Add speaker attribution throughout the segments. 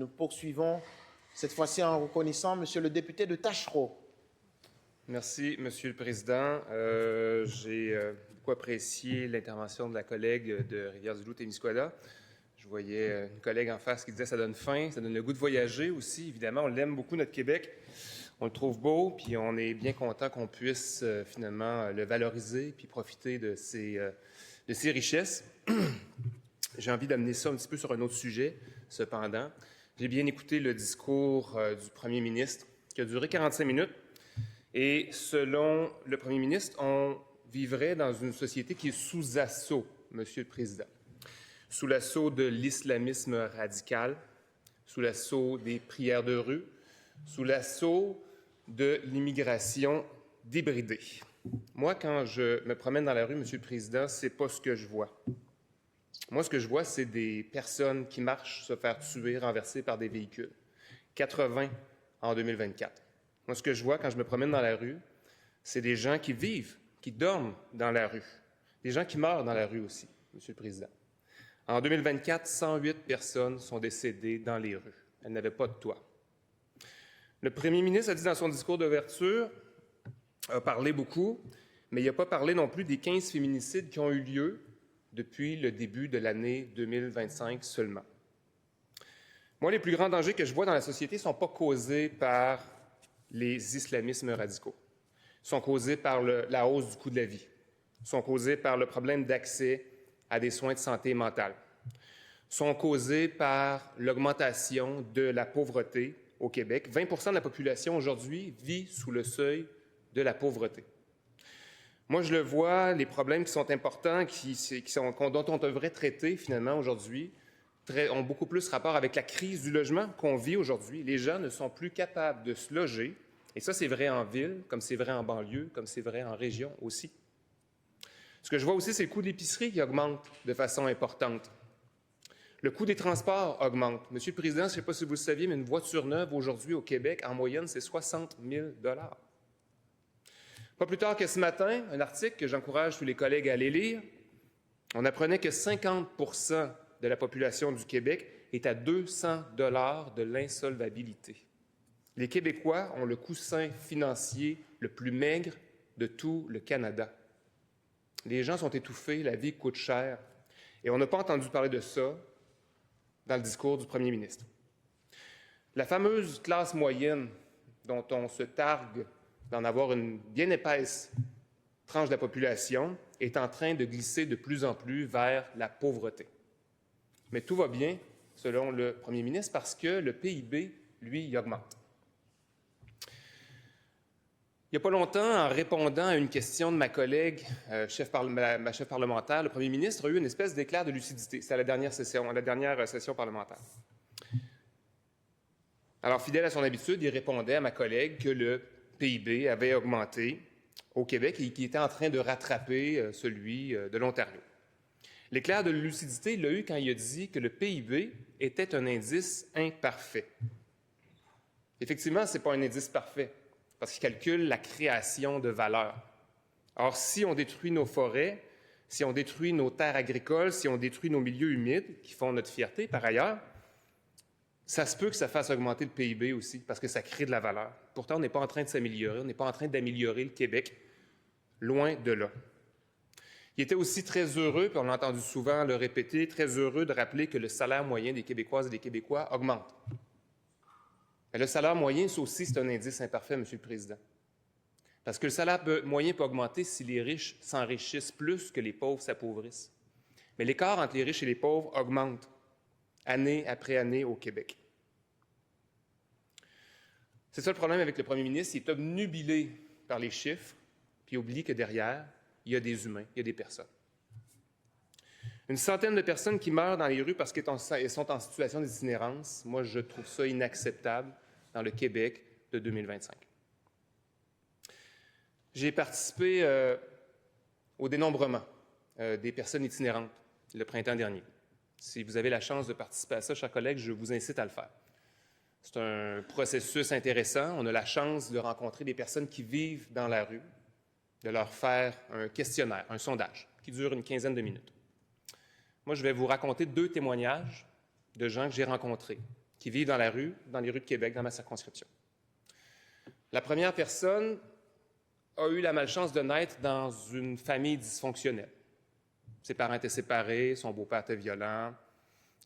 Speaker 1: nous poursuivons cette fois-ci en reconnaissant Monsieur le député de Taschereau.
Speaker 2: Merci, Monsieur le Président. J'ai beaucoup apprécié l'intervention de la collègue de Rivière-du-Loup-Témiscouata. Je voyais une collègue en face qui disait « ça donne faim, ça donne le goût de voyager aussi ». Évidemment, on l'aime beaucoup, notre Québec. On le trouve beau, puis on est bien content qu'on puisse finalement le valoriser puis profiter de ses richesses. J'ai envie d'amener ça un petit peu sur un autre sujet, cependant. J'ai bien écouté le discours du premier ministre qui a duré 45 minutes. Et selon le premier ministre, on vivrait dans une société qui est sous assaut, Monsieur le Président. Sous l'assaut de l'islamisme radical, sous l'assaut des prières de rue, sous l'assaut de l'immigration débridée. Moi, quand je me promène dans la rue, Monsieur le Président, c'est pas ce que je vois. Moi, ce que je vois, c'est des personnes qui marchent se faire tuer, renversées par des véhicules. 80 en 2024. Moi, ce que je vois quand je me promène dans la rue, c'est des gens qui vivent, qui dorment dans la rue. Des gens qui meurent dans la rue aussi, Monsieur le Président. En 2024, 108 personnes sont décédées dans les rues. Elles n'avaient pas de toit. Le premier ministre a dit dans son discours d'ouverture, a parlé beaucoup, mais il n'a pas parlé non plus des 15 féminicides qui ont eu lieu depuis le début de l'année 2025 seulement. Moi, les plus grands dangers que je vois dans la société ne sont pas causés par les islamismes radicaux. Ils sont causés par la hausse du coût de la vie. Ils sont causés par le problème d'accès à des soins de santé mentale. Ils sont causés par l'augmentation de la pauvreté au Québec. 20 % de la population aujourd'hui vit sous le seuil de la pauvreté. Moi, je le vois, les problèmes qui sont importants, dont on devrait traiter finalement aujourd'hui, ont beaucoup plus rapport avec la crise du logement qu'on vit aujourd'hui. Les gens ne sont plus capables de se loger, et ça, c'est vrai en ville, comme c'est vrai en banlieue, comme c'est vrai en région aussi. Ce que je vois aussi, c'est le coût de l'épicerie qui augmente de façon importante. Le coût des transports augmente. Monsieur le Président, je ne sais pas si vous le saviez, mais une voiture neuve aujourd'hui au Québec, en moyenne, c'est 60 000 $. Pas plus tard que ce matin, un article que j'encourage tous les collègues à aller lire, on apprenait que 50 % de la population du Québec est à 200 $ de l'insolvabilité. Les Québécois ont le coussin financier le plus maigre de tout le Canada. Les gens sont étouffés, la vie coûte cher, et on n'a pas entendu parler de ça dans le discours du premier ministre. La fameuse classe moyenne dont on se targue d'en avoir une bien épaisse tranche de la population est en train de glisser de plus en plus vers la pauvreté. Mais tout va bien, selon le premier ministre, parce que le PIB, lui, il augmente. Il n'y a pas longtemps, en répondant à une question de ma collègue, ma chef parlementaire, le premier ministre a eu une espèce d'éclair de lucidité. C'était à la dernière session parlementaire. Alors, fidèle à son habitude, il répondait à ma collègue que le PIB avait augmenté au Québec et qu'il était en train de rattraper celui de l'Ontario. L'éclair de lucidité, il l'a eu quand il a dit que le PIB était un indice imparfait. Effectivement, ce n'est pas un indice parfait, parce qu'il calcule la création de valeur. Or, si on détruit nos forêts, si on détruit nos terres agricoles, si on détruit nos milieux humides, qui font notre fierté par ailleurs, ça se peut que ça fasse augmenter le PIB aussi, parce que ça crée de la valeur. Pourtant, on n'est pas en train de s'améliorer, on n'est pas en train d'améliorer le Québec, loin de là. Il était aussi très heureux, puis on l'a entendu souvent le répéter, très heureux de rappeler que le salaire moyen des Québécoises et des Québécois augmente. Mais le salaire moyen, ça aussi, c'est un indice imparfait, Monsieur le Président. Parce que le salaire moyen peut augmenter si les riches s'enrichissent plus que les pauvres s'appauvrissent. Mais l'écart entre les riches et les pauvres augmente année après année au Québec. C'est ça le problème avec le premier ministre, il est obnubilé par les chiffres, puis il oublie que derrière, il y a des humains, il y a des personnes. Une centaine de personnes qui meurent dans les rues parce qu'elles sont en situation d'itinérance, moi je trouve ça inacceptable dans le Québec de 2025. J'ai participé au dénombrement des personnes itinérantes le printemps dernier. Si vous avez la chance de participer à ça, chers collègues, je vous incite à le faire. C'est un processus intéressant. On a la chance de rencontrer des personnes qui vivent dans la rue, de leur faire un questionnaire, un sondage, qui dure une quinzaine de minutes. Moi, je vais vous raconter 2 témoignages de gens que j'ai rencontrés, qui vivent dans les rues de Québec, dans ma circonscription. La première personne a eu la malchance de naître dans une famille dysfonctionnelle. Ses parents étaient séparés, son beau-père était violent,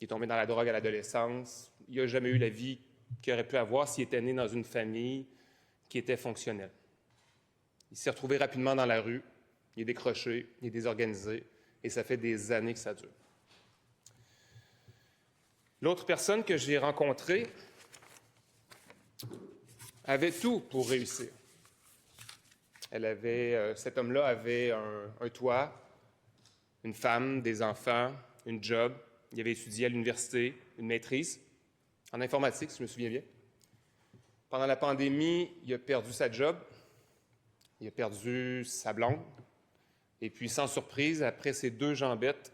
Speaker 2: il est tombé dans la drogue à l'adolescence. Il n'a jamais eu la vie qu'il aurait pu avoir s'il était né dans une famille qui était fonctionnelle. Il s'est retrouvé rapidement dans la rue, il est décroché, il est désorganisé, et ça fait des années que ça dure. L'autre personne que j'ai rencontrée avait tout pour réussir. Cet homme-là avait un toit, une femme, des enfants, une job. Il avait étudié à l'université, une maîtrise en informatique, si je me souviens bien. Pendant la pandémie, il a perdu sa job, il a perdu sa blonde, et puis, sans surprise, après ces 2 jambettes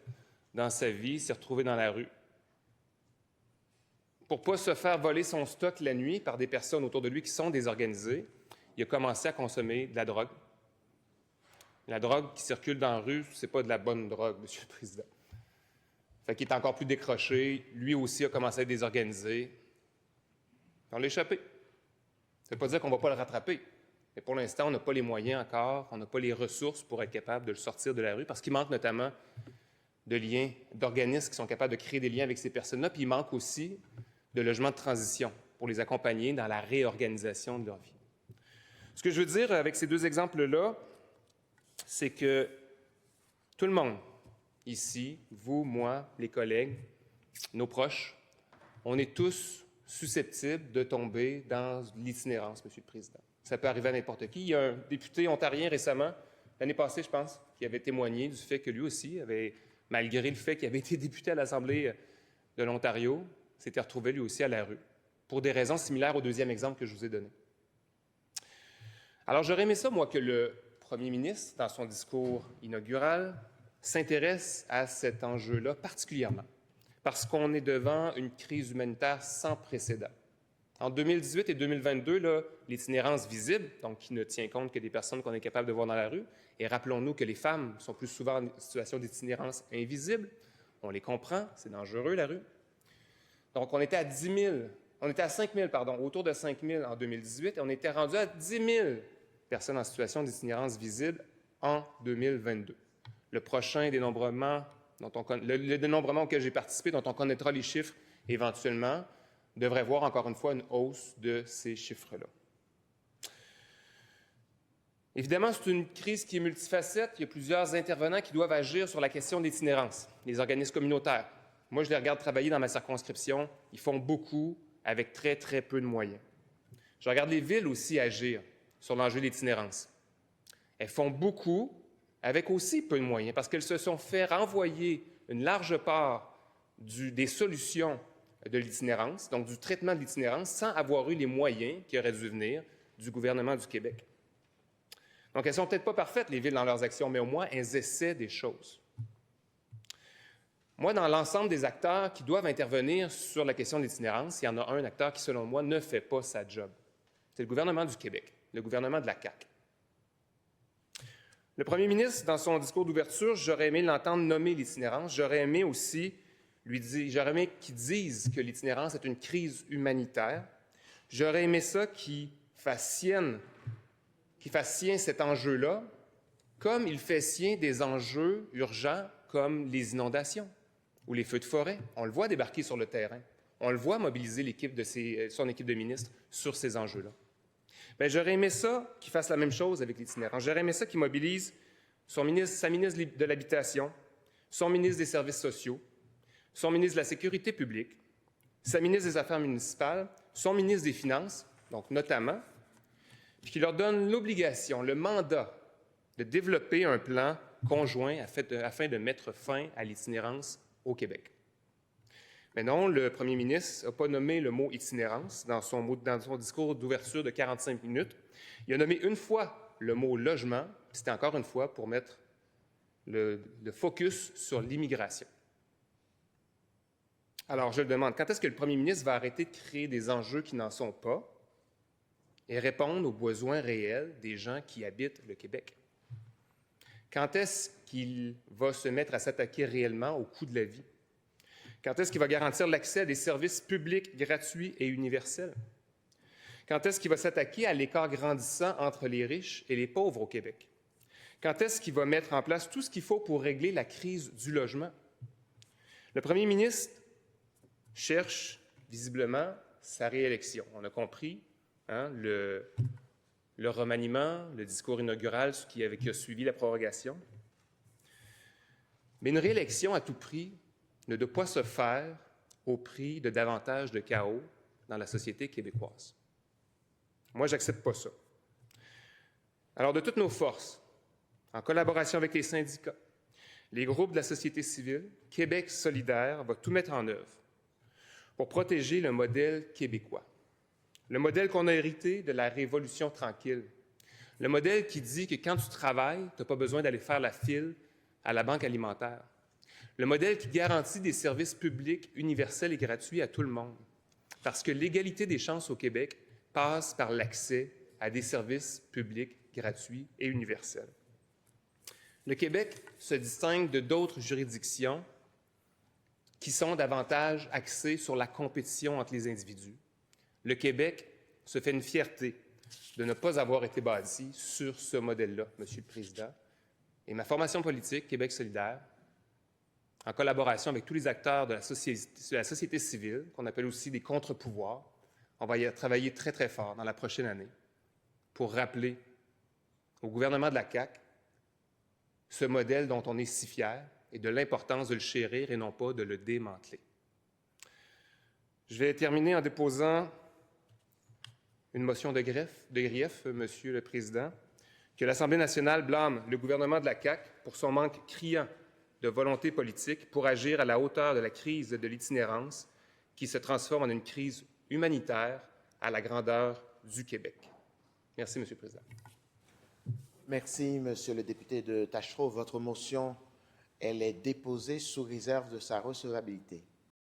Speaker 2: dans sa vie, il s'est retrouvé dans la rue. Pour ne pas se faire voler son stock la nuit par des personnes autour de lui qui sont désorganisées, il a commencé à consommer de la drogue. La drogue qui circule dans la rue, ce n'est pas de la bonne drogue, M. le Président. Fait qu'il est encore plus décroché. Lui aussi a commencé à être désorganisé. On l'a échappé. Ça ne veut pas dire qu'on ne va pas le rattraper. Mais pour l'instant, on n'a pas les moyens encore, on n'a pas les ressources pour être capable de le sortir de la rue, parce qu'il manque notamment de liens, d'organismes qui sont capables de créer des liens avec ces personnes-là, puis il manque aussi de logements de transition pour les accompagner dans la réorganisation de leur vie. Ce que je veux dire avec ces 2 exemples-là, c'est que tout le monde, ici, vous, moi, les collègues, nos proches, on est tous susceptibles de tomber dans l'itinérance, M. le Président. Ça peut arriver à n'importe qui. Il y a un député ontarien récemment, l'année passée, je pense, qui avait témoigné du fait que lui aussi avait, malgré le fait qu'il avait été député à l'Assemblée de l'Ontario, s'était retrouvé lui aussi à la rue, pour des raisons similaires au 2e exemple que je vous ai donné. Alors, j'aurais aimé ça, moi, que le premier ministre, dans son discours inaugural, s'intéresse à cet enjeu-là particulièrement, parce qu'on est devant une crise humanitaire sans précédent. En 2018 et 2022, l'itinérance visible, donc qui ne tient compte que des personnes qu'on est capable de voir dans la rue, et rappelons-nous que les femmes sont plus souvent en situation d'itinérance invisible, on les comprend, c'est dangereux la rue. Donc on était à 5 000, autour de 5 000 en 2018, et on était rendu à 10 000 personnes en situation d'itinérance visible en 2022. Le prochain dénombrement, le dénombrement auquel j'ai participé, dont on connaîtra les chiffres éventuellement, devrait voir encore une fois une hausse de ces chiffres-là. Évidemment, c'est une crise qui est multifacette. Il y a plusieurs intervenants qui doivent agir sur la question de l'itinérance. Les organismes communautaires. Moi, je les regarde travailler dans ma circonscription. Ils font beaucoup avec très, très peu de moyens. Je regarde les villes aussi agir sur l'enjeu de l'itinérance. Elles font beaucoup avec aussi peu de moyens parce qu'elles se sont fait renvoyer une large part des solutions de l'itinérance, donc du traitement de l'itinérance, sans avoir eu les moyens qui auraient dû venir du gouvernement du Québec. Donc, elles ne sont peut-être pas parfaites, les villes, dans leurs actions, mais au moins, elles essaient des choses. Moi, dans l'ensemble des acteurs qui doivent intervenir sur la question de l'itinérance, il y en a un acteur qui, selon moi, ne fait pas sa job. C'est le gouvernement du Québec, le gouvernement de la CAQ. Le premier ministre, dans son discours d'ouverture, j'aurais aimé l'entendre nommer l'itinérance. J'aurais aimé aussi j'aurais aimé qu'il dise que l'itinérance est une crise humanitaire. J'aurais aimé ça qu'il fasse sien cet enjeu-là, comme il fait sien des enjeux urgents comme les inondations ou les feux de forêt. On le voit débarquer sur le terrain. On le voit mobiliser son équipe de ministres sur ces enjeux-là. Bien, j'aurais aimé ça qu'il fasse la même chose avec l'itinérance. J'aurais aimé ça qu'il mobilise sa ministre de l'Habitation, son ministre des Services sociaux, son ministre de la Sécurité publique, sa ministre des Affaires municipales, son ministre des Finances, donc notamment, puis qui leur donne l'obligation, le mandat de développer un plan conjoint afin de mettre fin à l'itinérance au Québec. Mais non, le premier ministre n'a pas nommé le mot « itinérance » dans son discours d'ouverture de 45 minutes. Il a nommé une fois le mot « logement », c'était encore une fois pour mettre le focus sur l'immigration. Alors, je le demande, quand est-ce que le premier ministre va arrêter de créer des enjeux qui n'en sont pas et répondre aux besoins réels des gens qui habitent le Québec? Quand est-ce qu'il va se mettre à s'attaquer réellement au coût de la vie? Quand est-ce qu'il va garantir l'accès à des services publics gratuits et universels? Quand est-ce qu'il va s'attaquer à l'écart grandissant entre les riches et les pauvres au Québec? Quand est-ce qu'il va mettre en place tout ce qu'il faut pour régler la crise du logement? Le premier ministre cherche visiblement sa réélection. On a compris le remaniement, le discours inaugural qui a suivi la prorogation. Mais une réélection à tout prix ne doit pas se faire au prix de davantage de chaos dans la société québécoise. Moi, je n'accepte pas ça. Alors, de toutes nos forces, en collaboration avec les syndicats, les groupes de la société civile, Québec solidaire va tout mettre en œuvre pour protéger le modèle québécois. Le modèle qu'on a hérité de la Révolution tranquille. Le modèle qui dit que quand tu travailles, tu n'as pas besoin d'aller faire la file à la banque alimentaire. Le modèle qui garantit des services publics universels et gratuits à tout le monde. Parce que l'égalité des chances au Québec passe par l'accès à des services publics gratuits et universels. Le Québec se distingue de d'autres juridictions qui sont davantage axées sur la compétition entre les individus. Le Québec se fait une fierté de ne pas avoir été bâti sur ce modèle-là, Monsieur le Président. Et ma formation politique, Québec solidaire, en collaboration avec tous les acteurs de la société civile, qu'on appelle aussi des contre-pouvoirs, on va y travailler très, très fort dans la prochaine année pour rappeler au gouvernement de la CAQ ce modèle dont on est si fier et de l'importance de le chérir et non pas de le démanteler. Je vais terminer en déposant une motion de grief, Monsieur le Président, que l'Assemblée nationale blâme le gouvernement de la CAQ pour son manque criant de volonté politique pour agir à la hauteur de la crise de l'itinérance qui se transforme en une crise humanitaire à la grandeur du Québec. Merci, Monsieur le Président.
Speaker 1: Merci, Monsieur le député de Tachereau. Votre motion, elle est déposée sous réserve de sa recevabilité.